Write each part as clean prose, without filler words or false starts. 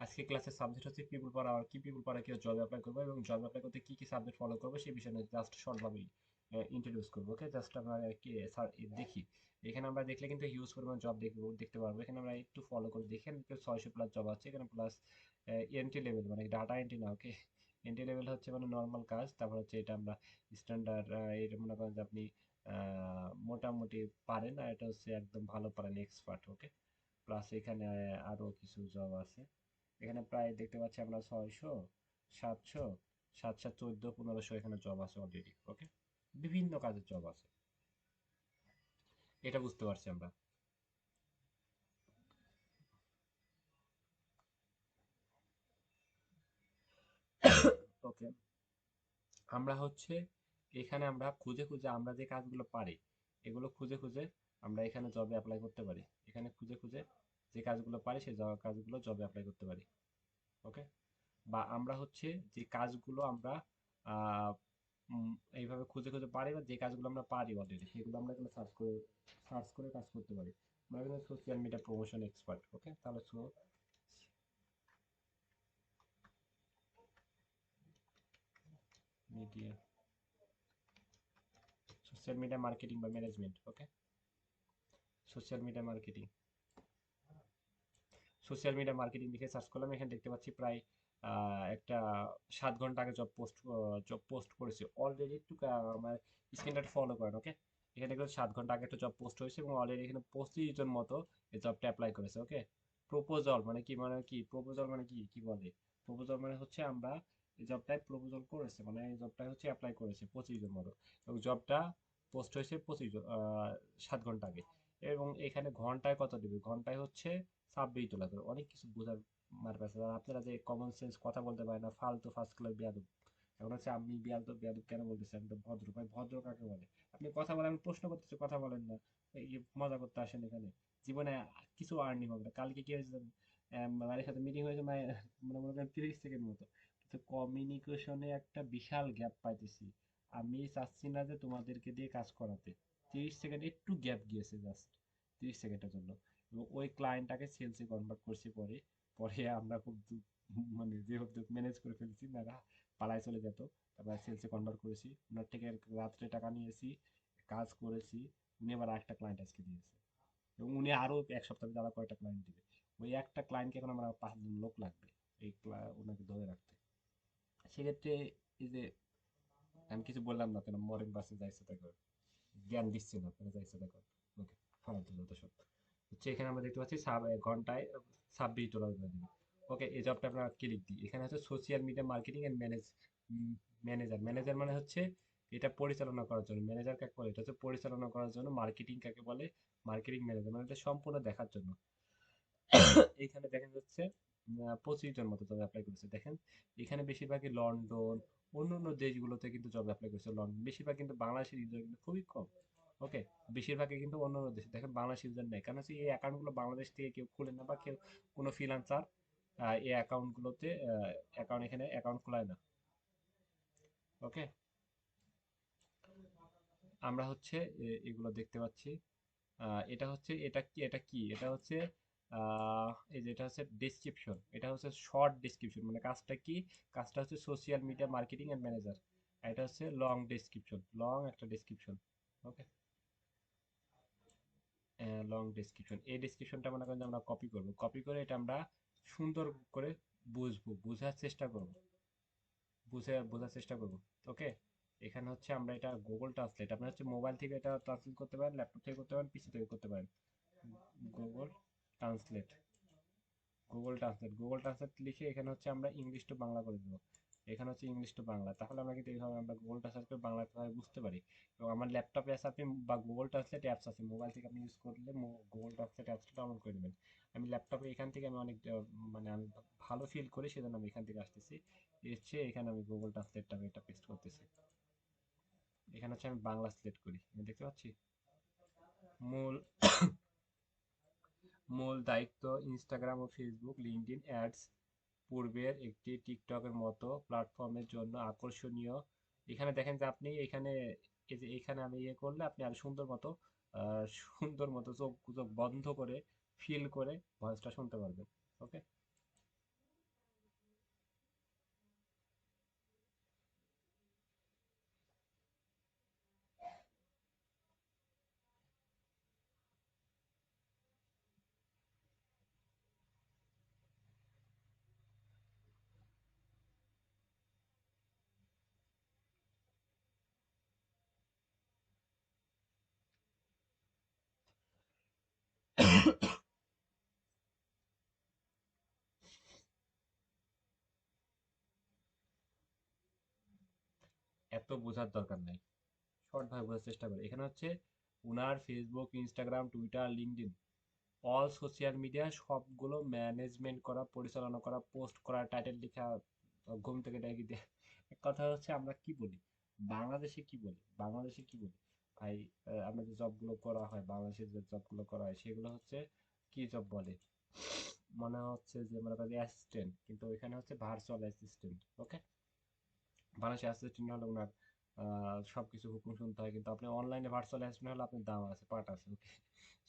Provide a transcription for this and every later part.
আজকে ক্লাসের সাবজেক্ট হচ্ছে পিপল পড়া আর কি পিপল পড়া কি জব অ্যাপ্লাই করবো এবং জব অ্যাপ্লাই করতে কি কি সাবজেক্ট ফলো করবো সেই বিষয়ে জাস্ট শর্টভাবে ইন্ট্রোডিউস করবো। ওকে, জাস্ট আমরা কি স্যার দেখি। এখানে আমরা দেখলে কিন্তু হিউজ পরিমাণ জব দেখতে পারবো। এখানে আমরা একটু ফলো করে দেখেন, 600+ জব আছে এখানে, প্লাস এন্ট্রি লেভেল মানে ডাটা এন্ট্রি না। ওকে, এন্ট্রি লেভেল হচ্ছে মানে নর্মাল কাজ, তারপর হচ্ছে এটা আমরা স্ট্যান্ডার্ড, এটা মনে করেন যে আপনি মোটামুটি পারেন, আর এটা হচ্ছে একদম ভালো পারেন, এক্সপার্ট। ওকে, প্লাস এখানে আরো কিছু জব আছে। এখানে প্রায় দেখতে পাচ্ছি আমরা 600, 700, 7, 14, 1500 এখানে জব আছে অলরেডি। ওকে, বিভিন্ন কাজের জব আছে, এটা বুঝতে পারছি আমরা। ওকে, আমরা হচ্ছে এখানে আমরা খুঁজে খুঁজে আমরা যে কাজগুলো পারি এগুলো খুঁজে খুঁজে আমরা এখানে জবে অ্যাপ্লাই করতে পারি। এখানে খুঁজে খুঁজে যে কাজগুলো পারি সেই কাজগুলো জবে অ্যাপ্লাই করতে পারি। ওকে, বা আমরা হচ্ছে যে কাজগুলো আমরা আহ, এইভাবে খুঁজে খুঁজে পারি, বা যে কাজগুলো আমরা পারি অলরেডি সেগুলো আমরা এখানে সার্চ করে কাজ করতে পারি। আমরা এখানে social media promotion expert. Okay, তাহলে মিডিয়া সোশ্যাল মিডিয়া মার্কেটিং বা management. Okay, social media marketing, social media marketing লিখে সার্চ করলাম, এখানে দেখতে পাচ্ছি প্রায় একটা 7 ঘন্টা আগে জব পোস্ট করেছে অলরেডি। একটু আমার স্ক্রিনটা ফলো করেন। ওকে, এখানে দেখুন 7 ঘন্টা আগে একটা জব পোস্ট হয়েছে এবং অলরেডি এখানে 25 জন মতো এই জবটা অ্যাপ্লাই করেছে। ওকে, প্রপোজাল মানে কি প্রপোজাল মানে কি কি বলে, প্রপোজাল মানে হচ্ছে আমরা এই জবটায় প্রপোজাল করেছে, মানে এই জবটায় হচ্ছে অ্যাপ্লাই করেছে 25 জন মতো, এবং জবটা পোস্ট হয়েছে 7 ঘন্টা আগে। এবং এখানে ঘন্টায় কত দিবে, ঘন্টায় হচ্ছে 26 ডলার করে। অনেক কিছু বোঝার মার কাছে, আর আপনারা যে কমন সেন্স কথা বলতে পারেন না, ফালতু ফার্স্ট ক্লাস বেয়াদব। এখন হচ্ছে আমি বেয়াদব বেয়াদব কেন বলতেছি, আমি তো ভদ্র ভাই, ভদ্র কাকে বলে? আপনি কথা বলেন, আমি প্রশ্ন করতেছি কথা বলেন না, এই যে মজা করতে আসেন এখানে, জীবনে কিছু আর্নিং হবে না। কালকে কি হয়েছে জানেন? মায়ের সাথে মিটিং হয়েছে, মায়ের মানে মনে করেন 30 সেকেন্ড মতো, তো কমিউনিকেশনে একটা বিশাল গ্যাপ পাইতেছি। আমি চাচ্ছি না যে তোমাদেরকে দিয়ে কাজ করাতে, 30 সেকেন্ড একটু গ্যাপ গিয়েছে, জাস্ট 30 সেকেন্ডের জন্য। এবং ওই ক্লায়েন্টটাকে সেলসে কনভার্ট করছি পরে। পরে আমরা খুব মানে যেহেতু ম্যানেজ করে ফেলছি, মেয়েরা পালায় চলে যেত, তারপর সেলসে কনভার্ট করেছি, ওনার থেকে রাত্রে টাকা নিয়েছি, কাজ করেছি। উনি আবার আরেকটা ক্লায়েন্ট আজকে দিয়েছে, এবং উনি আরো 1 সপ্তাহ ভিতরে আরো কয়েকটা ক্লায়েন্ট দিবে। ওই একটা ক্লায়েন্টকে এখন আমার 5 জন লোক লাগবে এই ওনাকে ধরে রাখতে। সেক্ষেত্রে এই যে আমি কিছু বললাম না কেন, মরেন বাসে যাইছে দেখো, জ্ঞান দিচ্ছে না, আপনারা যাইছে দেখো। ওকে, ফালতু যত সব হচ্ছে। এখানে আমরা দেখতে পাচ্ছি ঘন্টায় 26 ডলার করে দিবে। ওকে, এই জবটা আমরা ক্লিক দিই। এখানে হচ্ছে social media marketing and manager. Manager মানে হচ্ছে এটা পরিচালনা করার জন্য, ম্যানেজার কাকে বলে, এটা হচ্ছে পরিচালনা করার জন্য, মার্কেটিং কাকে বলে, মার্কেটিং ম্যানেজার মানে এটা সম্পূর্ণ দেখার জন্য। এখানে দেখা যাচ্ছে 25 জন মতো জব অ্যাপ্লাই করেছে। দেখেন এখানে বেশিরভাগই লন্ডন, অন্য অন্য দেশগুলোতে কিন্তু জব অ্যাপ্লাই করেছে। লন্ডন বেশিরভাগ, কিন্তু বাংলাদেশের ইউজার কিন্তু খুবই কম। ওকে, বেশিরভাগই কিন্তু অন্য অন্য দেশে, দেখেন বাংলাদেশ ইউজার নেই, কারণ হচ্ছে এই অ্যাকাউন্টগুলো বাংলাদেশ থেকে কেউ খুলে না, বা কেউ কোনো ফ্রিল্যান্সার এই অ্যাকাউন্টগুলোতে এখানে অ্যাকাউন্ট খোলায় না। ওকে, আমরা হচ্ছে এগুলো দেখতে পাচ্ছি। এটা হচ্ছে এই যে এটা হচ্ছে ডেসক্রিপশন, এটা হচ্ছে শর্ট ডেসক্রিপশন, মানে কাজটা কি, কাজটা হচ্ছে social media marketing and manager. এটা হচ্ছে লং ডেসক্রিপশন, লং একটা ডেসক্রিপশন। ওকে, লং ডেসক্রিপশন, এই ডেসক্রিপশনটা মনে করেন যে আমরা কপি করব, কপি করে এটা আমরা সুন্দর করে বোঝার চেষ্টা করব, বোঝার চেষ্টা করব। ওকে, এখানে হচ্ছে আমরা এটা গুগল ট্রান্সলেট, আপনার হচ্ছে মোবাইল থেকে এটা ট্রান্সলেট করতে পারেন, ল্যাপটপ থেকে করতে পারেন, পিসি থেকে করতে পারেন। গুগল ট্রান্সলেট, গুগল ট্রান্সলেট লিখে এখানে হচ্ছে আমরা ইংলিশ টু বাংলা করে দেবো। এখানে হচ্ছে ইংলিশ টু বাংলা, তাহলে আমরা কিন্তু এইভাবে আমরা গুগল ট্রান্সলেট করে বাংলা ভাবে বুঝতে পারি। এবং আমার ল্যাপটপে আছে আপনি, বা গুগল ট্রান্সলেট অ্যাপস আছে মোবাইল থেকে আপনি ইউজ করলে গুগল ট্রান্সলেট অ্যাপসটা ডাউনলোড করে নেবেন। আমি ল্যাপটপে এখান থেকে আমি অনেক মানে আমি ভালো ফিল করি, সেজন্য আমি এখান থেকে আসতেছি, এসে এখানে আমি গুগল ট্রান্সলেটটা আমি এটা পেস্ট করতেছি। এখানে হচ্ছে আমি বাংলা সিলেক্ট করি, আমি দেখতে পাচ্ছি মূল মূল দায়িত্ব ইনস্টাগ্রাম ও ফেসবুক, লিঙ্কডইন অ্যাডস, পূর্বের একটি টিকটকের মতো প্ল্যাটফর্মের জন্য আকর্ষণীয়। এখানে দেখেন যে আপনি এখানে এই যে এখানে আমি ইয়ে করলে আপনি আরো সুন্দর মতো সুন্দর মতো চোখ চোখ বন্ধ করে ফিল করে ভয়েসটা শুনতে পারবেন। ওকে। এত বোঝার দরকার নাই, শর্ট ভাবে বোঝার চেষ্টা করি। এখানে হচ্ছে উনার Facebook, Instagram, Twitter, LinkedIn, all social media সবগুলো ম্যানেজমেন্ট করা, পরিচালনা করা, পোস্ট করা, টাইটেল লেখা, ঘুম থেকে ডাকি দেয়া। এক কথা হচ্ছে আমরা কি বলি, বাংলাদেশে কি বলি, বাংলাদেশে কি বলি ভাই, আমরা যে জবগুলো করা হয়, বাংলাদেশে যে জবগুলো করা হয় সেগুলো হচ্ছে কি জব বলে, মনে হচ্ছে যে মনে করি অ্যাসিস্ট্যান্ট, কিন্তু ওইখানে হচ্ছে ভার্চুয়াল অ্যাসিস্ট্যান্ট। ওকে। বাংলাদেশে অ্যাসিস্ট্যান্ট হলে ওনার সবকিছু হুকুম শুনতে হয়, কিন্তু আপনি অনলাইনে ভার্চুয়াল অ্যাসিস্ট্যান্ট হলে আপনার দাম আছে, পাঠ আছে। ওকে।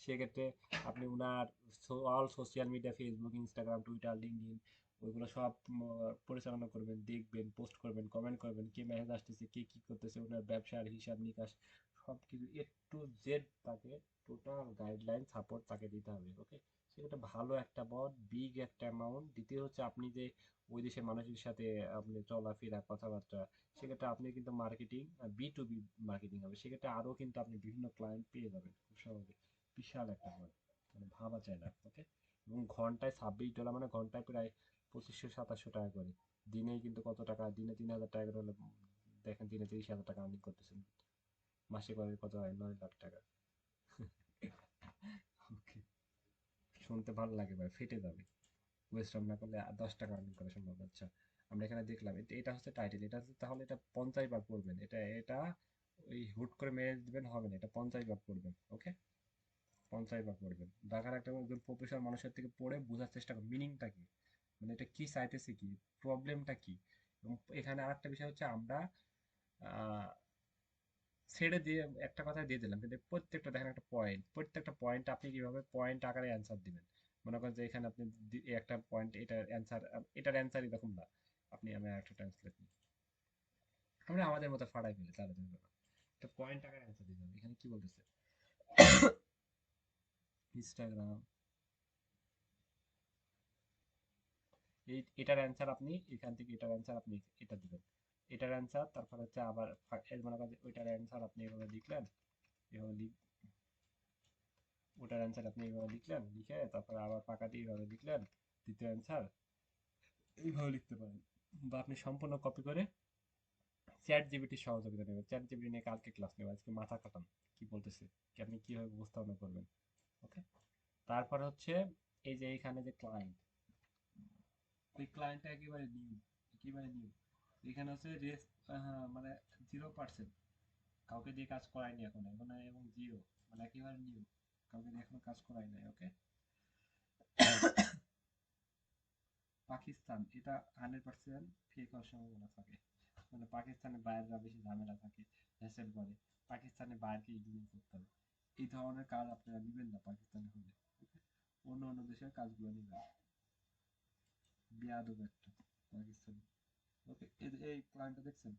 সেক্ষেত্রে আপনি উনার all social media, Facebook, Instagram, Twitter, LinkedIn, ওইগুলো সব পরিচালনা করবেন, দেখবেন, পোস্ট করবেন, কমেন্ট করবেন, কে মেসেজ আসতেছে, কে কি করতেছে, ওনার ব্যবসার হিসাব নিকাশ সব কিছু A to Z তাকে টোটাল গাইডলাইন সাপোর্ট তাকে দিতে হবে। ওকে। সেক্ষেত্রে ভালো একটা বট বিগ একটা অ্যামাউন্ট। দ্বিতীয় হচ্ছে আপনি যে ওই দেশের মানুষের সাথে আপনি চলাফেরা, কথাবার্তা, সেক্ষেত্রে আপনি কিন্তু মার্কেটিং, B2B মার্কেটিং হবে, সেক্ষেত্রে আরো কিন্তু আপনি বিভিন্ন ক্লায়েন্ট পেয়ে যাবেন খুব সহজে। বিশাল একটা পদ, মানে ভাবা যায় না। ওকে। এবং ঘন্টায় $26, মানে ঘন্টায় প্রায় 2500-2700 টাকা করে। দিনে কিন্তু কত টাকা, দিনে 3000 টাকা করে হলে দেখেন, দিনে 30,000 টাকা আর্নিং করতেছেন। মাসে করে কত হয়, 9 লাখ টাকা। ওকে। শুনতে ভালো লাগে ভাই, ফেটে যাবে। পরিশ্রম না করলে 10 টাকা আর্নিং করা সম্ভব। আচ্ছা, আমরা এখানে দেখলাম এটা হচ্ছে টাইটেল, এটা হচ্ছে, তাহলে এটা 50 বার পড়বেন, এটা ওই হুট করে মেরে দিবেন হবে না, এটা 50 বার পড়বেন। ওকে। 50 বার পড়বেন, ঢাকার একটা একজন প্রফেশনাল মানুষের থেকে পড়ে বোঝার চেষ্টা করুন মিনিংটা কি, মানে এটা কি চাইতেছে, কি প্রবলেমটা কি। এবং এখানে আরেকটা বিষয় হচ্ছে আমরা আহ ছেড়ে দিয়ে একটা কথা দিয়ে দিলাম, কিন্তু প্রত্যেকটা দেখেন একটা পয়েন্ট, প্রত্যেকটা পয়েন্ট আপনি কিভাবে পয়েন্ট আকারে অ্যান্সার দিবেন। মনে করেন যে এখানে আপনি একটা পয়েন্ট, এটার অ্যান্সার, এটার অ্যান্সার এরকম না, আপনি আমি একটা ট্রান্সলেট নিই, আমরা আমাদের মতো ফাড়াই ফেলি, তাহলে দেখবেন না। একটা পয়েন্ট আকারে অ্যান্সার দিতে হবে। এখানে কি বলতেছে, ইনস্টাগ্রাম, এটার অ্যান্সার আপনি এখান থেকে, এটার অ্যান্সার আপনি এটা দিবেন, এটার অ্যান্সার, তারপর হচ্ছে আবার মনে করেন যে ওইটার অ্যান্সার আপনি এভাবে লিখলেন, এভাবে ওটার অ্যান্সার আপনি এইভাবে লিখলেন, লিখে তারপরে আবার ফাঁকা দিয়ে এইভাবে লিখলেন দ্বিতীয় অ্যান্সার, এইভাবে লিখতে পারেন। বা আপনি সম্পূর্ণ কপি করে চ্যাট জিপিটির সহযোগিতা নেবেন, চ্যাট জিপিটি নিয়ে কালকে ক্লাস নেবেন, আজকে মাথা কাটান কি বলতেছে, কি আপনি কিভাবে উপস্থাপনা করবেন। ওকে। তারপর হচ্ছে এই যে এখানে যে ক্লায়েন্ট, ওই ক্লায়েন্টটা একেবারে নিউ, একেবারে নিউ। এখানে হচ্ছে রেস, মানে 0%, কাউকে দিয়ে কাজ করায়নি এখন, এখন এবং জিরো, মানে একেবারে নিউ, কাউকে দিয়ে এখনো কাজ করাই নাই। ওকে। পাকিস্তান, এটা 100% ফেক হওয়ার সম্ভাবনা থাকে, মানে পাকিস্তানের বাইরেরা বেশি ঝামেলা থাকে, হ্যাসেল করে, পাকিস্তানের বাইরকে ইগনোর করতে হবে। এই ধরনের কাজ আপনারা নেবেন না পাকিস্তানে হলে। ওকে। অন্য অন্য দেশের কাজগুলো নেবেন। বেয়াদব একটা পাকিস্তানি। ওকে। এই ক্লায়েন্টটা দেখছেন,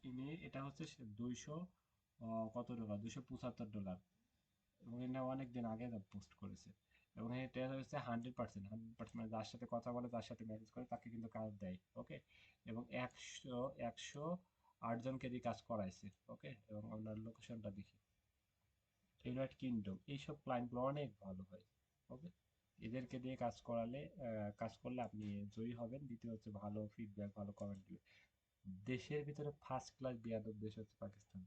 ইনি, এটা হচ্ছে 200 কত টাকা, $275, এবং এটা অনেক দিন আগে পোস্ট করেছে। এবং এটা হচ্ছে 100%, মানে যার সাথে কথা বলে, যার সাথে মেসেজ করে, তাকে কিন্তু কাজ দেয়। ওকে। এবং একশো 8 জনকে দিয়ে কাজ করাইছে। ওকে। এবং আপনার লোকেশনটা দেখি, ইউনাইটেড কিংডম, এইসব ক্লায়েন্টগুলো অনেক ভালো হয়। ওকে। এদেরকে দিয়ে কাজ করালে, কাজ করলে আপনি জয়ী হবেন। দ্বিতীয় হচ্ছে ভালো ফিডব্যাক, ভালো কমেন্ট দিবে। দেশের ভিতরে ফার্স্ট ক্লাস বেয়াদব দেশ হচ্ছে পাকিস্তান,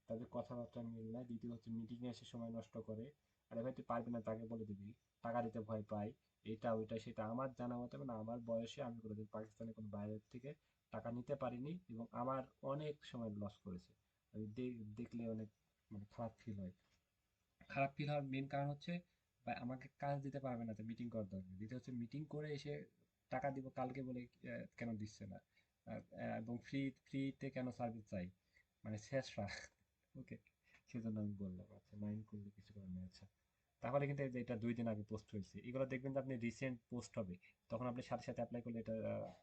তাদের কথাবার্তার মিল নাই। দ্বিতীয় হচ্ছে মিটিং এ এসে সময় নষ্ট করে, আরে ভাই তুই পারবি না, তাকে বলে দিবি, টাকা দিতে ভয় পাই, এটা ওইটা সেটা। আমার জানা মতে, মানে আমার বয়সে আমি কোনোদিন পাকিস্তানে কোনো বাইরের থেকে টাকা নিতে পারিনি, এবং আমার অনেক সময় লস করেছে। আমি দেখলে অনেক, মানে খারাপ ফিল হয়। খারাপ ফিল হওয়ার মেন কারণ হচ্ছে, ভাই আমাকে কাজ দিতে পারবে না, তো মিটিং করার দরকার নেই। দ্বিতীয় হচ্ছে মিটিং করে এসে টাকা দিব কালকে বলে কেন দিচ্ছে না, এবং ফ্রিতে কেন সার্ভিস চাই, মানে শেষরা। ওকে। সেজন্য আমি বললাম। আচ্ছা, মাইন্ড করলে কিছু করার নেই। আচ্ছা, তাহলে কিন্তু এই যে এটা 2 দিন আগে পোস্ট হয়েছে, এগুলো দেখবেন যে আপনি রিসেন্ট পোস্ট হবে, তখন আপনি সাথে সাথে অ্যাপ্লাই করলে এটা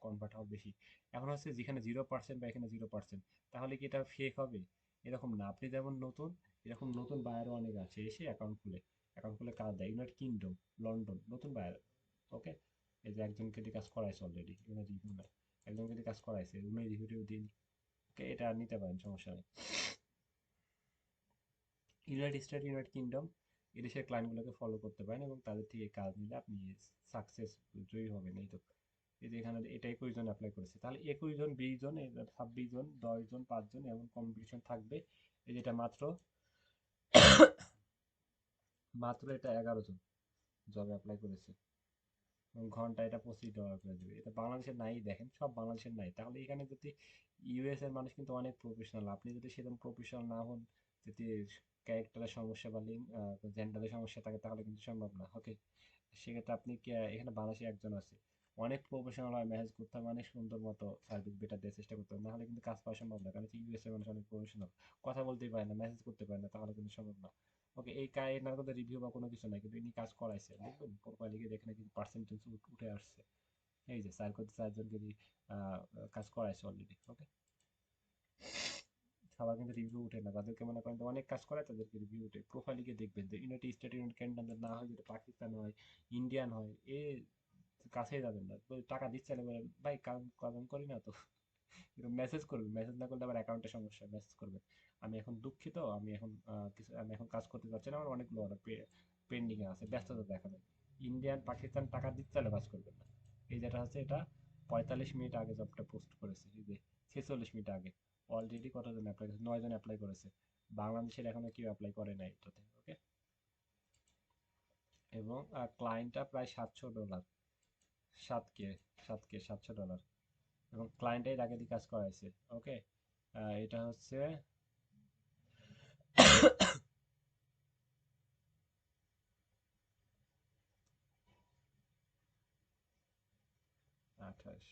কনভার্ট হবে বেশি। এখন হচ্ছে যেখানে 0% বা এখানে 0%, তাহলে কি এটা ফেক হবে? এরকম না, আপনি যেমন নতুন, এরকম নতুন বায়ারও অনেক আছে, এসে অ্যাকাউন্ট খুলে কাজ দেয়। ইউনাইটেড কিংডম, লন্ডন, নতুন বায়ার। ওকে, এই যে একজনকে দিয়ে কাজ করাইছে অলরেডি, রিভিউ না, একজনকে দিয়ে কাজ করাইছে, উনি রিভিউ দিন। ওকে, এটা নিতে পারেন, সমস্যা নেই। ইউনাইটেড স্টেট, ইউনাইটেড কিংডম, এদেশের ক্লায়েন্টগুলোকে ফলো করতে পারেন এবং তাদের থেকে কাজ নিলে আপনি সাকসেস জয়ী হবেন। এই তো, এই যে এখানে এটা 21 জন অ্যাপ্লাই করেছে, তাহলে 21 জন, 20 জন, 26 জন, 10 জন, 5 জন, এমন কম্পিটিশন থাকবে। এই যেটা মাত্র মাত্র এটা 11 জন জব অ্যাপ্লাই করেছে এবং ঘন্টা এটা $25 করে দেবে। এটা বাংলাদেশের নাই, দেখেন সব বাংলাদেশের নাই। তাহলে এখানে যদি ইউএস এর মানুষ কিন্তু অনেক প্রফেশনাল, আপনি যদি সেরকম প্রফেশনাল না হন, যদি ক্যারেক্টারের সমস্যা বা জেন্ডারের সমস্যা থাকে, তাহলে কিন্তু সম্ভব না। ওকে, সেক্ষেত্রে আপনি এখানে বাংলাদেশে একজন আছে, অনেক প্রফেশনাল হয়, ম্যানেজ করতে হবে, অনেক সুন্দর মতো সার্ভিস বেটার দেওয়ার চেষ্টা করতে হবে, নাহলে কিন্তু কাজ পাওয়া সম্ভব না। কারণ ইউএস এর মানুষ অনেক প্রফেশনাল, কথা বলতেই পারে না, মেসেজ করতে পারে না, তাহলে কিন্তু সম্ভব না। ওকে, এই এনার কোনো রিভিউ বা কোনো কিছু নাই, কিন্তু ইনি কাজ করাইছে, দেখবেন প্রোফাইলে গিয়ে দেখেন কিন্তু পার্সেন্টেজ উঠে আসছে। এই যে 4 জনকে কাজ করাইছে অলরেডি। ওকে, সবার কিন্তু রিভিউ উঠে না, যাদেরকে মনে করেন যে অনেক কাজ করে তাদেরকে রিভিউ উঠে। প্রোফাইলে গিয়ে দেখবেন যে ইউনাইটেড স্টেট, ইউনাইটেড কিংডম না হয়, যেটা পাকিস্তান হয়, ইন্ডিয়ান হয়, এ কাছেই যাবেন না। তো টাকা দিচ্ছে না, বলেন ভাই কাম কাম করি না তো, মেসেজ করবেন, মেসেজ না করলে আবার অ্যাকাউন্টে সমস্যা, মেসেজ করবেন, আমি এখন দুঃখিত, আমি এখন কাজ করতে পারছি না, আমার অনেকগুলো অর্ডার পেন্ডিং এ আছে, ব্যস্ততা দেখাবেন। ইন্ডিয়ান, পাকিস্তান টাকা দিচ্ছে না, কাজ করবেন না। এই যেটা হচ্ছে, এটা 45 মিনিট আগে জবটা পোস্ট করেছে, এই যে 46 মিনিট আগে। অলরেডি কতজন অ্যাপ্লাই করেছে? 9 জন অ্যাপ্লাই করেছে। বাংলাদেশের এখনো কেউ অ্যাপ্লাই করে নাই এটাতে। ওকে, এবং ক্লায়েন্টটা প্রায় $700, 7K, 7K, $700, এবং ক্লায়েন্টের আগে দিয়ে কাজ করাইছে। ওকে, এটা হচ্ছে 28,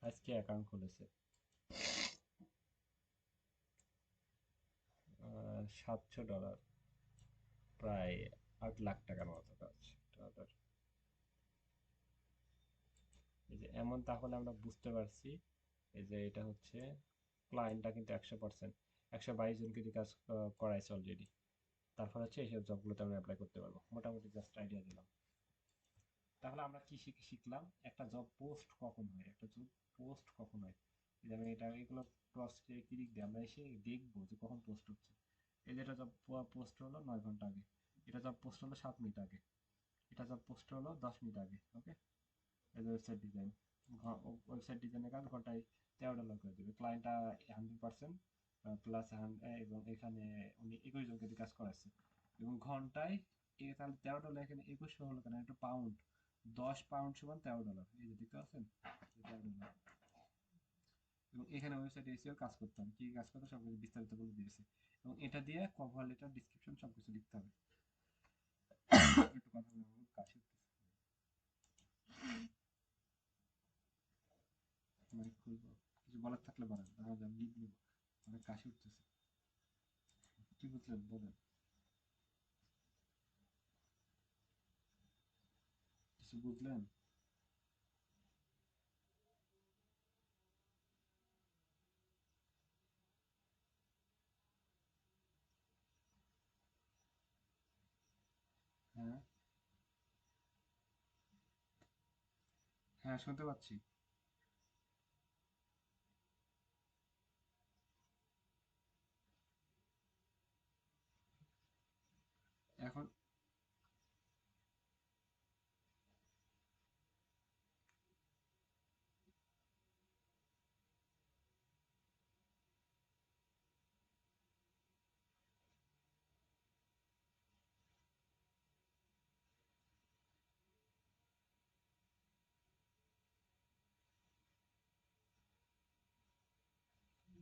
আজকে অ্যাকাউন্ট খুলেছে। $700, প্রায় 8 লাখ টাকার মতো কাজ। ডলার। এই যে এমন, তাহলে আমরা বুঝতে পারছি এই যে এটা হচ্ছে ক্লায়েন্টটা কিন্তু 100%, 122 জনকে দিয়ে কাজ করাইছে অলরেডি। তারপর হচ্ছে এইসব জবগুলোতে আমরা অ্যাপ্লাই করতে পারবো। মোটামুটি জাস্ট আইডিয়া দিলাম। তাহলে আমরা কি শিখলাম? একটা জব পোস্ট কখন হয়, একটা জব পোস্ট কখন হয়, যেমন এটা, এগুলো ক্রস ক্লিক দিয়ে আমরা এসে দেখবো যে কখন পোস্ট হচ্ছে। এই যেটা জব পোস্ট হলো 9 ঘন্টা আগে, এটা জব পোস্ট হলো 7 মিনিট আগে, এটা জব পোস্ট হলো 10 মিনিট আগে। ওকে, এই যে ওয়েবসাইট ডিজাইন, ওয়েবসাইট ডিজাইনের কাজ ঘন্টায় $13 করে দেবে। ক্লায়েন্টটা 100% প্লাস, এবং এখানে উনি 21 জনকে দিয়ে কাজ করাচ্ছে, এবং ঘন্টায় তাহলে $13, এখানে 2100 হলো কেন? একটা পাউন্ড, 10 পাউন্ড সমান $13। এই যে দেখতে পাচ্ছেন, $13। এবং এখানে ওয়েবসাইটে এসেও কাজ করতে হবে, কি কাজ করতে সবকিছু বিস্তারিত বলে দিয়েছে, এবং এটা দিয়ে কভার লেটার, ডিসক্রিপশন সবকিছু লিখতে হবে। একটু কথা বলে আমার কাশি উঠতেছে, মাইক খুলবো, কিছু বলার থাকলে বলেন, তাহলে আমি লিখ নিব, অনেক কাশি উঠতেছে। কি বুঝলেন বলেন, কিছু বুঝলেন? হ্যাঁ, হ্যাঁ শুনতে পাচ্ছি। এখন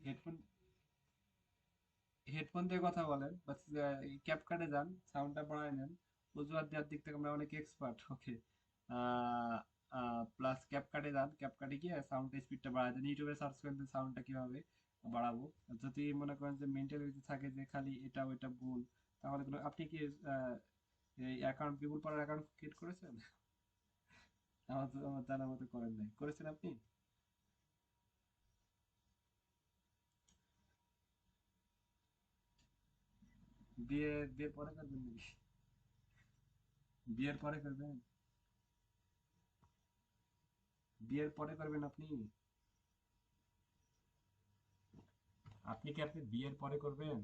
হেডফোন হেডফোন দিয়ে কথা বলেন, বাস ক্যাপকাটে যান, সাউন্ডটা বাড়ায় নেন। অজুহাত দেওয়ার দিক থেকে আমরা অনেক এক্সপার্ট। ওকে, প্লাস ক্যাপকাটে যান, ক্যাপকাটে গিয়ে সাউন্ড স্পিডটা বাড়ায় দেন, ইউটিউবে সার্চ করেন যে সাউন্ডটা কিভাবে বাড়াবো। যদি মনে করেন যে মেন্টালিটি থাকে যে খালি এটা ওইটা ভুল, তাহলে কোনো আপনি কি এই অ্যাকাউন্ট পিপুল পাড়ার অ্যাকাউন্ট ক্রিয়েট করেছেন? আমার জানার মতো করেন নাই, করেছেন আপনি? বিয়ের পরে করবেন নাকি? বিয়ের পরে করবেন? বিয়ের পরে করবেন আপনি? আপনি বিয়ের পরে করবেন?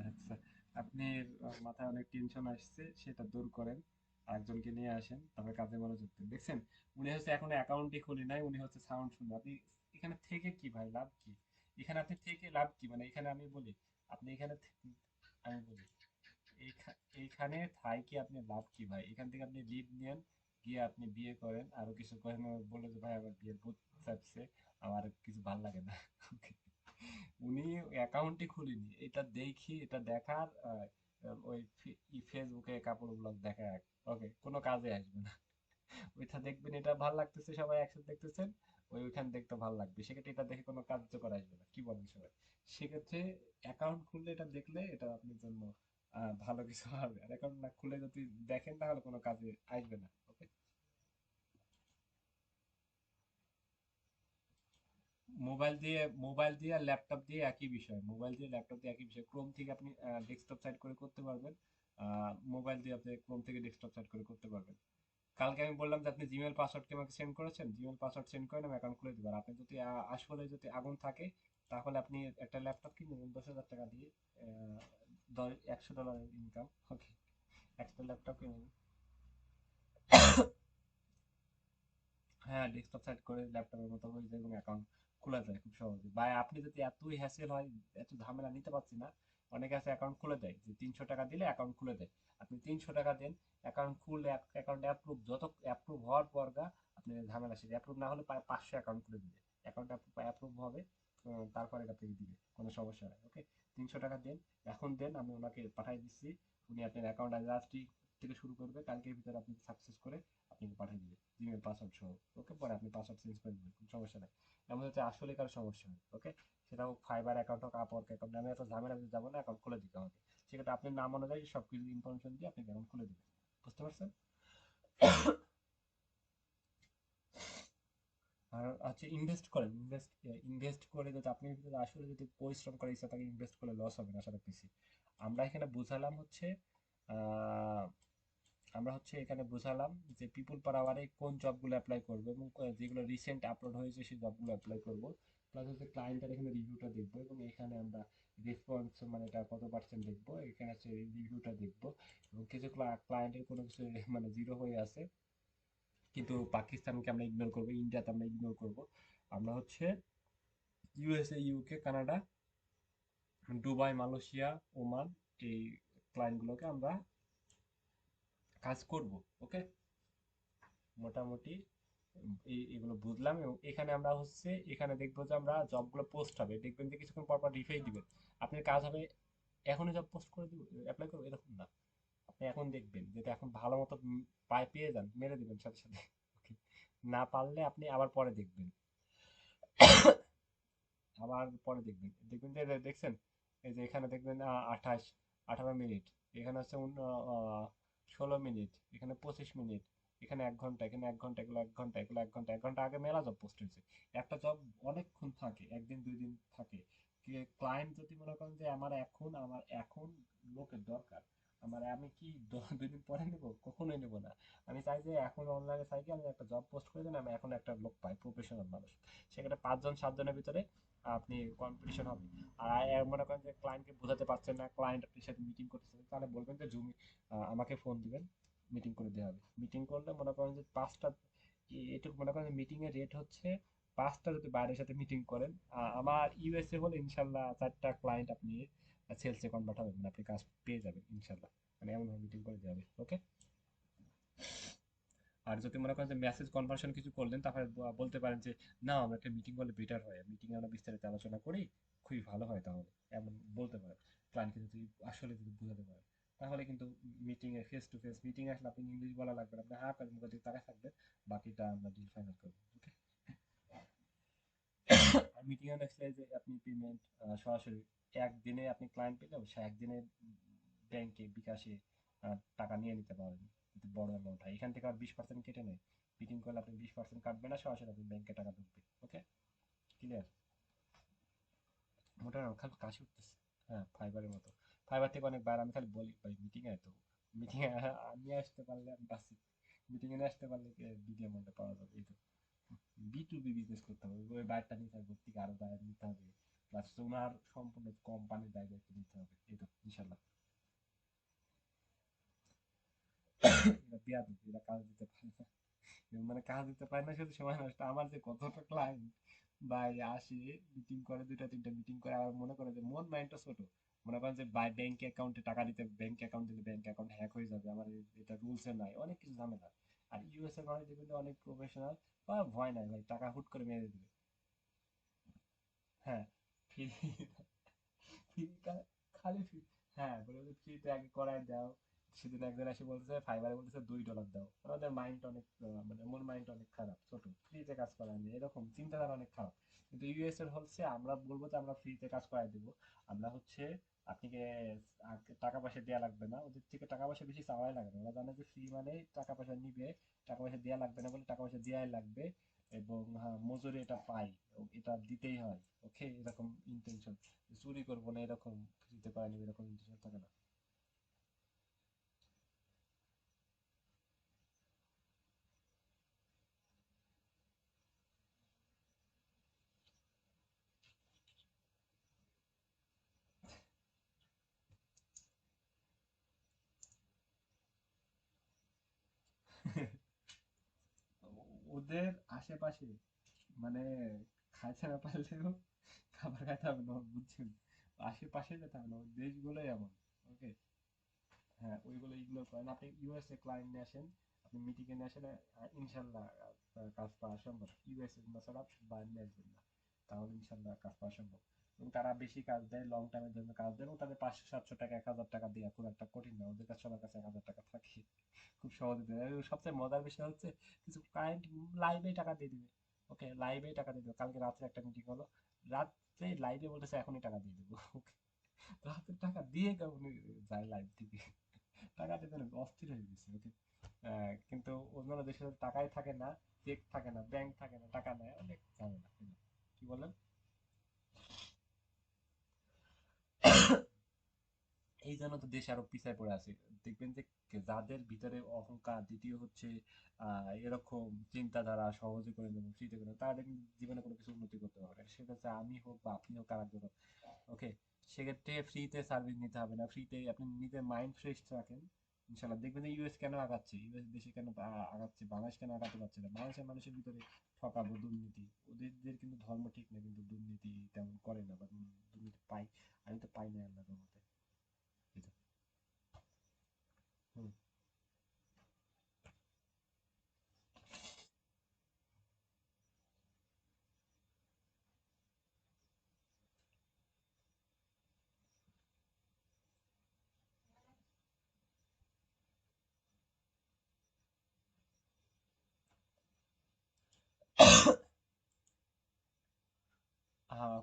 আচ্ছা, আপনি মাথায় অনেক টেনশন আসছে, সেটা দূর করেন, একজনকে নিয়ে আসেন, তারপরে কাজে মনোযোগ দেন। দেখছেন, উনি হচ্ছে এখনো অ্যাকাউন্টই খুলি নাই, উনি হচ্ছে সাউন্ড শুনবে। আপনি এখানে থেকে কি ভাই লাভ কি? এখানে আপনি থেকে লাভ কি? মানে এখানে আমি বলি, আপনি এখানে আমি বলি, এইখানে থাইকে আপনি লাভ কি ভাই? এখান থেকে আপনি লিভ নেন, গিয়ে আপনি বিয়ে করেন, আরো কিছু করেন, বলে যে ভাই আমার বিয়ের ভূত চাপছে, আমার কিছু ভাল লাগে না। উনি অ্যাকাউন্টই খুলিনি, এটা দেখি, এটা দেখার ওই ফেসবুকে কাপড় ব্লগ দেখা, ওকে কোনো কাজে আসবে না। ওইটা দেখবেন, এটা ভাল লাগতেছে, সবাই একসাথে দেখতেছেন, ওইখানে দেখতে ভাল লাগবে, সেক্ষেত্রে এটা দেখে কোনো কার্যকর আসবে না, কি বলেন সবাই? সেক্ষেত্রে অ্যাকাউন্ট খুললে এটা দেখলে এটা আপনার জন্য ভালো কিছু হবে, আর অ্যাকাউন্ট না খুলে যদি দেখেন তাহলে কোনো কাজে আসবে না, ওকে? মোবাইল দিয়ে আর ল্যাপটপ দিয়ে একই বিষয়, মোবাইল দিয়ে ল্যাপটপ দিয়ে একই বিষয়, ক্রোম থেকে আপনি ডেস্কটপ সাইড করে করতে পারবেন, মোবাইল দিয়ে আপনি ক্রোম থেকে ডেস্কটপ সাইড করে করতে পারবেন। কালকে আমি বললাম যে আপনি জিমেল পাসওয়ার্ড কি আমাকে সেন্ড করেছেন, জিমেল পাসওয়ার্ড সেন্ড করেন, আমি অ্যাকাউন্ট খুলে দিব। আর আপনি যদি আসলে যদি আগুন থাকে, তাহলে আপনি একটা ল্যাপটপ কিনে নেবেন 10,000 টাকা দিয়ে, $100 ইনকাম, ওকে? একটা ল্যাপটপ কিনে নেবেন। হ্যাঁ, ডেস্কটপ সাইড করে ল্যাপটপের মতো হয়ে যায় এবং অ্যাকাউন্ট খোলা যায় খুব সহজে। বা আপনি যদি এতই হ্যাসেল হয়, এত ঝামেলা নিতে পারছি না, অনেকে আছে অ্যাকাউন্ট খুলে দেয়, যে 300 টাকা দিলে অ্যাকাউন্ট খুলে দেয়। আপনি 300 টাকা দেন, অ্যাকাউন্ট খুললে, অ্যাকাউন্ট অ্যাপ্রুভ, যত অ্যাপ্রুভ হওয়ার পর আপনি ঝামেলা শেষ। অ্যাপ্রুভ না হলে 500 অ্যাকাউন্ট খুলে দিবে, অ্যাকাউন্ট অ্যাপ্রুভ হবে, তারপরে আপনাকে দিবে, কোনো সমস্যা নেই, ওকে? 300 টাকা দেন, এখন দেন, আমি ওনাকে পাঠিয়ে দিচ্ছি, উনি আপনার অ্যাকাউন্ট আজ থেকে শুরু করবে, কালকের ভিতরে আপনি সাকসেস করে আপনাকে পাঠিয়ে দিবে জিমেল পাসওয়ার্ড সহ, ওকে? পরে আপনি পাসওয়ার্ড চেঞ্জ করে দিবেন, কোনো সমস্যা নেই। এমন হচ্ছে আসলে কারো সমস্যা হয়, ওকে? সেটা হোক ফাইবার অ্যাকাউন্ট হোক, আপওয়ার্ক অ্যাকাউন্ট, আমি এত ঝামেলা যাবো না, অ্যাকাউন্ট খুলে দিতে হবে। সেক্ষেত্রে আপনার নাম অনুযায়ী সব কিছু ইনফরমেশন দিয়ে আপনি অ্যাকাউন্ট খুলে দিবেন। বুঝতে পারছেন? আর হচ্ছে ইনভেস্ট করেন, ইনভেস্ট করে যদি আপনি যদি আসলে যদি পরিশ্রম করে ইচ্ছা থাকে, ইনভেস্ট করলে লস হবে না, আশা রাখতেছি। আমরা এখানে বুঝালাম হচ্ছে আহ আমরা হচ্ছে এখানে বুঝালাম যে পিপুল পার আওয়ারে কোন জবগুলো অ্যাপ্লাই করবো, এবং যেগুলো রিসেন্ট আপলোড হয়েছে সেই জবগুলো অ্যাপ্লাই করবো। প্লাস হচ্ছে ক্লায়েন্টের এখানে রিভিউটা দেখবো, এবং এখানে আমরা রেসপন্স মানে এটা কত পার্সেন্ট দেখবো, এখানে হচ্ছে রিভিউটা দেখবো। এবং কিছু ক্লায়েন্টের কোনো কিছু মানে জিরো হয়ে আছে, কিন্তু পাকিস্তানকে আমরা ইগনোর করবো, ইন্ডিয়াতে আমরা ইগনোর করবো। আমরা হচ্ছে USA, UK, Canada, Dubai, Malaysia, Oman, এই ক্লায়েন্টগুলোকে আমরা কাজ করব, ওকে? মোটামুটি এগুলো বুঝলাম। এবং এখানে আমরা হচ্ছে এখানে দেখবো যে আমরা জবগুলো পোস্ট হবে, দেখবেন যে কিছুক্ষণ পর পর রিফ্রেশ দিবেন, আপনার কাজ হবে এখনই জব পোস্ট করে দিব, অ্যাপ্লাই করবো এরকম না। আপনি এখন দেখবেন যদি এখন ভালো মতো পায় পেয়ে যান, মেরে দিবেন সাথে সাথে, ওকে? না পারলে আপনি আবার পরে দেখবেন, আবার পরে দেখবেন, দেখবেন যে দেখছেন, এই যে এখানে দেখবেন 18 মিনিট, এখানে হচ্ছে 16 মিনিট, এখানে 25 মিনিট, এখানে 1 ঘন্টা, এখানে 1 ঘন্টা, এগুলো 1 ঘন্টা, এগুলো 1 ঘন্টা, 1 ঘন্টা আগে মেলা জব পোস্ট হয়েছে। একটা জব অনেকক্ষণ থাকে, একদিন 2 দিন থাকে। ক্লায়েন্ট যদি মনে করেন যে আমার এখন লোকের দরকার, আমি কি 2 দিন পরে নেবো? কখনোই নেবো না। আমি চাই যে এখন অনলাইনে চাই কি, আমি একটা জব পোস্ট করে দিন, আমি এখন একটা লোক পাই, প্রফেশনাল মানুষ। সেক্ষেত্রে 5 জন 7 জনের ভিতরে আপনি কম্পিটিশন হবে। আর মনে করেন যে ক্লায়েন্টকে বোঝাতে পারছেন না, ক্লায়েন্ট আপনার সাথে মিটিং করতেছেন, তাহলে বলবেন যে জুম, আমাকে ফোন দিবেন, মিটিং করে দেওয়া হবে। মিটিং করলে মনে করেন যে 5টা, এটুকু মনে করেন মিটিং এর রেট হচ্ছে 5টা, যদি বাইরের সাথে মিটিং করেন, আমার ইউএসএ হলে ইনশাল্লাহ 4টা ক্লায়েন্ট আপনি সেলসে কনভার্ট হবে, মানে আপনি কাজ পেয়ে যাবেন ইনশাল্লাহ, মানে এমনভাবে মিটিং করে দেওয়া হবে, ওকে? আর যদি মনে করেন যে মেসেজ কনভার্সন কিছু করলেন, তাহলে বলতে পারেন যে না, আমরা একটা মিটিং করলে বেটার হয়, মিটিং এ আমরা বিস্তারিত আলোচনা করি, খুবই ভালো হয়, তাহলে এমন বলতে পারেন ক্লায়েন্টকে, যদি আসলে যদি বোঝাতে পারেন, তাহলে কিন্তু meeting A face to face meeting আসলে আপনি ইংলিশ বলা লাগবে না, আপনি হা করে মুখে দিকে তাকায় থাকবেন, বাকিটা আমরা ডিল ফাইনাল করবো। ওকে, আর মিটিং এ আসলে যে আপনি পেমেন্ট সরাসরি একদিনে আপনি ক্লায়েন্ট পেলেও সে একদিনে ব্যাংকে বিকাশে টাকা নিয়ে নিতে পারবেন, কিন্তু বড় অ্যামাউন্ট হয় এখান থেকে আর 20% কেটে নেয়। মিটিং করলে আপনি 20% কাটবে না, সরাসরি আপনি ব্যাংকে টাকা ঢুকবে। ওকে, ক্লিয়ার? মোটা খালি কাশি উঠতেছে। হ্যাঁ, ফাইবারের মতো। ফাইবার থেকে অনেক বাইরে। আমি খালি বলি ভাই মিটিং এ তো, মিটিং এ আমি আসতে পারলে আমি বাঁচি, মিটিং এ আসতে পারলে বিডি অ্যামাউন্টে পাওয়া যাবে। এই তো বি টু বি বিজনেস করতে হবে, ওই বাইরটা নিতে হবে, থেকে আরো বাইরে নিতে হবে, প্লাস ওনার সম্পূর্ণ কোম্পানির দায়িত্ব নিতে হবে। এই তো ইনশাল্লাহ। এরা বেয়াদব, এরা কাজ দিতে পারে না। মানে কাজ দিতে পারে না শুধু সময় নষ্ট, আমার যে কতটা ক্লায়েন্ট ভাই আসে, মিটিং করে, দুইটা তিনটা মিটিং করে, আবার মনে করে যে মন মাইন্ডটা ছোট, মনে করেন যে বাই ব্যাংক অ্যাকাউন্টে টাকা দিতে, ব্যাংক অ্যাকাউন্ট দিলে ব্যাংক অ্যাকাউন্ট হ্যাক হয়ে যাবে, আমার এটা রুলসে নাই, অনেক কিছু ঝামেলা। আর ইউএস এর মানুষ দেখবেন যে অনেক প্রফেশনাল, বা ভয় নাই ভাই, টাকা হুট করে মেরে দিবে। হ্যাঁ, ফ্রি, ফ্রি, খালি ফ্রি। হ্যাঁ, বলে যে ফ্রিতে আগে করায় দাও। সেদিন একজন এসে বলতেছে ফাইবারে, বলতেছে $2 দাও। আমাদের মাইন্ড অনেক মানে মন মাইন্ড অনেক খারাপ, ছোট, ফ্রিতে কাজ করায় না, এরকম চিন্তাধারা অনেক খারাপ। কিন্তু ইউএস এর হচ্ছে আমরা বলবো যে আমরা ফ্রিতে কাজ করাই দেবো, আমরা হচ্ছে আপনাকে টাকা পয়সা দেওয়া লাগবে না, ওদের থেকে টাকা পয়সা বেশি চাওয়াই লাগবে না, ওরা জানে যে ফ্রি মানে টাকা পয়সা নিবে, টাকা পয়সা দেওয়া লাগবে না বলে টাকা পয়সা দেওয়াই লাগবে, এবং হ্যাঁ মজুরি এটা পাই, এটা দিতেই হয়। ওকে, এরকম ইন্টেনশন, চুরি করবো না এরকম, ফ্রিতে পাই নিবে এরকম ইন্টেনশন থাকে না। ওদের আশেপাশে মানে খাইতে না পারলেও খাবার খাইতে হবে না, বুঝছেন? আশেপাশে যেতে হবে না, ওই দেশগুলোই এমন। ওকে, হ্যাঁ ওইগুলো ইগনোর করেন, আপনি ইউএসএ ক্লায়েন্ট নিয়ে আসেন, আপনি মিটিং এ নিয়ে আসেন, ইনশাল্লাহ কাজ পাওয়া সম্ভব। ইউএসএ ছাড়া বাইরে নিয়ে আসবেন না, তাহলে ইনশাল্লাহ কাজ পাওয়া সম্ভব। এবং তারা বেশি কাজ দেয়, লং টাইমের জন্য কাজ দেয়, এবং তাদের 500 700 টাকা 1000 টাকা দেওয়া খুব একটা কঠিন না, ওদের কাছে সবার কাছে 1000 টাকা থাকে, খুব সহজে দেয়। এবং সবচেয়ে মজার বিষয় হচ্ছে কিছু ক্লায়েন্ট লাইভে টাকা দিয়ে দিবে। ওকে, লাইভে টাকা দিয়ে দেবে, কালকে রাত্রে একটা মিটিং হলো, রাত্রে লাইভে বলতেছে এখনই টাকা দিয়ে দেবো। ওকে, রাতের টাকা দিয়ে কেমন যায় লাইভ থেকে, টাকা দিতে না অস্থির হয়ে গেছে। ওকে, কিন্তু অন্যান্য দেশে টাকাই থাকে না, চেক থাকে না, ব্যাংক থাকে না, টাকা নেয়, অনেক ঝামেলা। কি বলেন? এই জন্য তো দেশ আরো পিছায় পড়ে আছে। দেখবেন যে যাদের ভিতরে অহংকার, দ্বিতীয় হচ্ছে এরকম চিন্তাধারা, সহজে করে নেবো, ফ্রিতে করে নেবো, তারা দেখবেন জীবনে কোনো কিছু উন্নতি করতে পারবে না, সেটা হচ্ছে আমি হোক বা আপনি হোক, আর একজন হোক। ওকে, সেক্ষেত্রে ফ্রিতে সার্ভিস নিতে হবে না, ফ্রিতে আপনি নিজের মাইন্ড ফ্রেশ রাখেন, ইনশাল্লাহ দেখবেন যে ইউএস কেন আগাচ্ছে, ইউএস দেশে কেন আগাচ্ছে, বাংলাদেশ কেন আগাতে পারছে না। বাংলাদেশের মানুষের ভিতরে ঠকাবো, দুর্নীতি, ওদের কিন্তু ধর্ম ঠিক না, কিন্তু দুর্নীতি তেমন করে না, বা দুর্নীতি পাই, আমি তো পাই না আল্লাহর রহমতে। এই তো। হুম।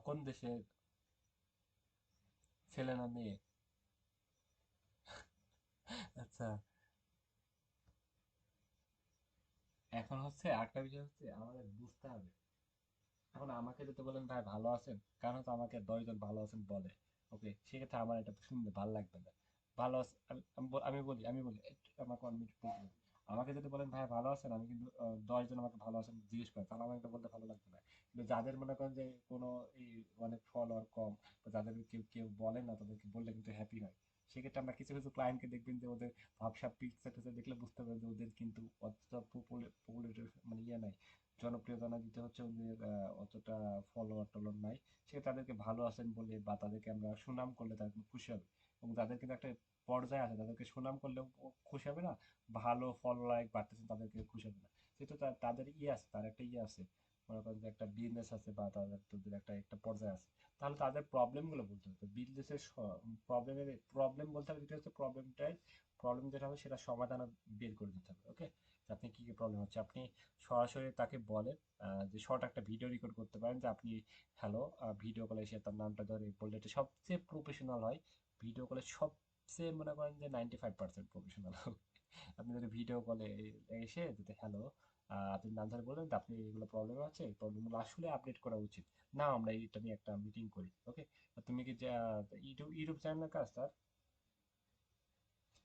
কোন দেশে? ছেলে না মেয়ে? আচ্ছা, এখন হচ্ছে আরেকটা বিষয় হচ্ছে আমাদের বুঝতে হবে। এখন আমাকে যদি বলেন ভাই ভালো আছেন, কারণ হচ্ছে আমাকে 10 জন ভালো আছেন বলে, ওকে, সেক্ষেত্রে আমার এটা শুনতে ভালো লাগবে না। ভালো আছে, আমি বলি আমাকে 1 মিনিট বলতে। আমাকে যদি বলেন ভাই ভালো আছেন, আমি কিন্তু 10 জন আমাকে ভালো আছেন জিজ্ঞেস করে, তাহলে আমাকে এটা বলতে ভালো লাগবে না। কিন্তু যাদের মনে করেন যে কোনো এই অনেক ফলোয়ার কম, বা যাদের কেউ কেউ বলে না, তাদেরকে বললে কিন্তু হ্যাপি হয়। সেক্ষেত্রে আমরা কিছু কিছু ক্লায়েন্টকে দেখবেন যে ওদের ভাবসাব পিকচার টিকচার দেখলে বুঝতে পারবেন যে ওদের কিন্তু অতটা পপুলার মানে ইয়ে নাই, জনপ্রিয়তা না, দিতে হচ্ছে ওদের অতটা ফলোয়ার টলোয়ার নাই। সে তাদেরকে ভালো আছেন বলে বা তাদেরকে আমরা সুনাম করলে তারা কিন্তু খুশি হবে। এবং যাদের কিন্তু একটা পর্যায়ে আছে, তাদেরকে সুনাম করলেও খুশি হবে না, ভালো ফলো লাইক বাড়তেছে তাদেরকে খুশি হবে না। যেহেতু তাদের ইয়ে আছে, তার একটা ইয়ে আছে, মনে করেন যে একটা বিজনেস আছে বা তাদের একটা একটা পর্যায়ে আছে, তাহলে তাদের প্রবলেমগুলো বলতে হবে। বিজনেসের প্রবলেম বলতে হবে, যেটা হচ্ছে প্রবলেম যেটা হবে সেটা সমাধান বের করে দিতে হবে। ওকে, আপনি কি কি প্রবলেম হচ্ছে আপনি সরাসরি তাকে বলেন। যে শর্ট একটা ভিডিও রেকর্ড করতে পারেন যে আপনি হ্যালো, ভিডিও কলে এসে তার নামটা ধরে বললে এটা সবচেয়ে প্রফেশনাল হয়। ভিডিও কলে সবচেয়ে মনে করেন যে 95% প্রফেশনাল আপনি যদি ভিডিও কলে এসে যদি হ্যালো, আপনি নাম ধরে বললেন যে আপনি এগুলো প্রবলেম আছে, এই প্রবলেমগুলো আসলে আপডেট করা উচিত না, আমরা এটা নিয়ে একটা মিটিং করি। ওকে, তুমি কি যে ইউটিউব ইউটিউব চ্যানেলের কাজ তার,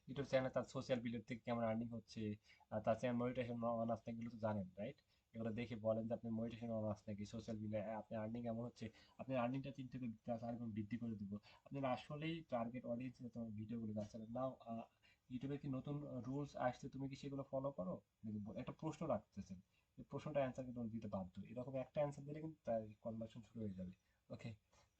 ইউটিউব চ্যানেলে তার সোশ্যাল মিডিয়া থেকে কেমন আর্নিং হচ্ছে, আর তার চ্যানেল মনিটাইজেশন অন আছে নাকি, এগুলো তো জানেন রাইট? এগুলো দেখে বলেন যে আপনি মনিটাইজেশন অন আছে নাকি, সোশ্যাল মিডিয়ায় আপনি আর্নিং এমন হচ্ছে, আপনি আর্নিংটা 3 থেকে 4 গুণ বৃদ্ধি করে দিব। আপনার আসলেই টার্গেট অডিয়েন্স তোমার ভিডিওগুলো যাচ্ছে নাও। ইউটিউবে কি নতুন রুলস আসছে, তুমি কি সেগুলো ফলো করো? একটা প্রশ্ন রাখতেছেন, এই প্রশ্নটা অ্যান্সার কিন্তু দিতে বাধ্য, এরকম একটা অ্যান্সার দিলে কিন্তু তার কনভার্সন শুরু হয়ে যাবে। ওকে,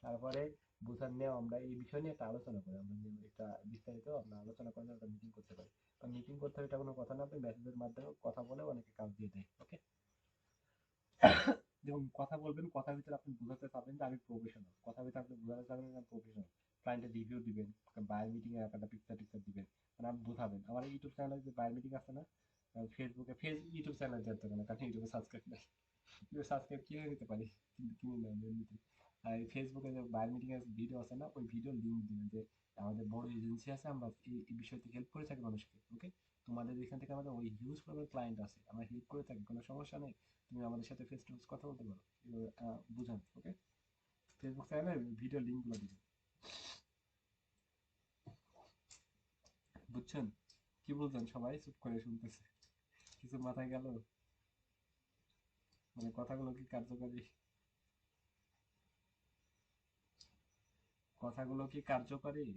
তারপরে বুঝার নিয়ে আমরা এই বিষয় নিয়ে একটা আলোচনা করি, আমরা একটা বিস্তারিত আমরা আলোচনা করে একটা মিটিং করতে পারি। বা মিটিং করতে হবে এটা কোনো কথা না, আপনি মেসেজের মাধ্যমে কথা বলে অনেকে কাজ দিয়ে দেয়। ওকে, যেমন কথা বলবেন, কথার ভিতরে আপনি বোঝাতে পারবেন যে আমি প্রফেশনাল, কথার ভিতরে আপনি বোঝাতে পারবেন যে আমি প্রফেশনাল। ক্লায়েন্টের রিভিউ দিবেন, বায়ার মিটিং এর একটা পিকচার টিকচার দিবেন, মানে আপনি বোঝাবেন। আমার ইউটিউব চ্যানেলে যে বায়ার মিটিং আছে না, ফেসবুকে ইউটিউব চ্যানেল যেতে হবে না, কারণ ইউটিউবে সাবস্ক্রাইব নেই। ইউটিউবে সাবস্ক্রাইব কিনে নিতে পারি, কিন্তু কিনে নেন এমনিতে। আর এই ফেসবুকে যে বায়ার মিটিং এর ভিডিও আছে না, ওই ভিডিও লিঙ্ক দিবেন যে আমাদের বড় এজেন্সি আছে, আমরা এই বিষয়তে হেল্প করে থাকি মানুষকে। ওকে, তোমাদের এখান থেকে আমাদের ওই হিউজ পরিমাণ ক্লায়েন্ট আছে, আমরা হেল্প করে থাকি, কোনো সমস্যা নেই, তুমি আমাদের সাথে ফেস টু ফেস কথা বলতে পারো। এভাবে বুঝান। ওকে, ফেসবুক চ্যানেলে ভিডিও লিঙ্কগুলো দিবেন। বুঝছেন? কি বলছেন? সবাই চুপ করে শুনতেছে, কিছু মাথায় গেল? মানে কথাগুলো কি কার্যকরী? কথাগুলো কি কার্যকরী?